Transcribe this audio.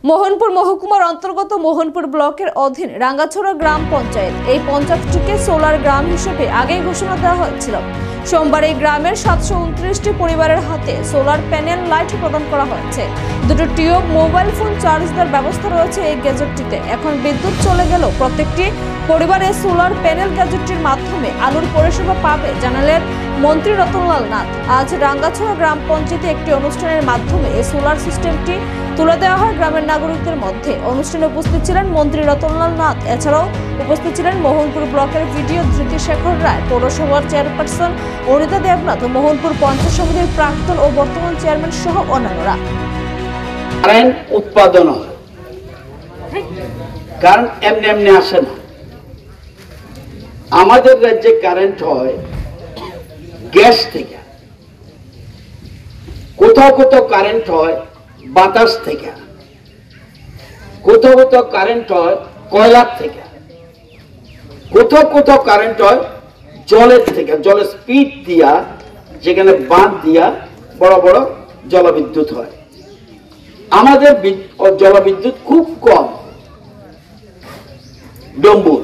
মোহনপুর মহকুমার অন্তর্গত মোহনপুর ব্লকের অধীন রাঙ্গাছড়া গ্রাম পঞ্চায়েত এই পঞ্চায়েতটিকে সোলার গ্রাম হিসেবে আগেই ঘোষণা দেওয়া হয়েছিল। সোমবার এই গ্রামের 729টি পরিবারের হাতে সোলার প্যানেল লাইট প্রদান করা হয়েছে। দুটো টিউব মোবাইল ফোন চার্জ দেওয়ার ব্যবস্থা রয়েছে এই গ্যাজেটটিতে। এখন বিদ্যুৎ চলে গেলেও প্রত্যেকটি পরিবারে সোলার প্যানেল গ্যাজেটটির মাধ্যমে আলোর পরিষেবা পাবে জানালেন মন্ত্রী রতনলাল নাথ। আজ রাঙ্গাছড়া গ্রাম পঞ্চায়েতে একটি অনুষ্ঠানের মাধ্যমে এই সোলার সিস্টেমটি তুলে দেওয়া হয় গ্রামের নাগরিকদের মধ্যে। অনুষ্ঠানে উপস্থিত ছিলেন মন্ত্রী রতনলাল নাথ। এছাড়াও উপস্থিত ছিলেন মোহনপুর ব্লকের ভিডিও ধৃতিশেখর রায়, পৌরসভার চেয়ারপারসন অনিতা দেবনাথ, মোহনপুর পঞ্চায়েত সমিতির প্রাক্তন ও বর্তমান চেয়ারম্যান সহ অন্যান্যরা। কারেন্ট উৎপাদন হয়, কারণ এমনি এমনি আসে না। আমাদের রাজ্যে কারেন্ট হয় গ্যাস থেকে, কোথাও কোথাও কারেন্ট হয় বাতাস থেকে, কোথাও কোথাও কারেন্ট হয় কয়লার থেকে, কোথাও কোথাও কারেন্ট হয় জলের থেকে। জলের স্পিড দিয়া, যেখানে বাঁধ দিয়া বড় বড় জলবিদ্যুৎ হয়। আমাদের জলবিদ্যুৎ খুব কম, ডম্বুর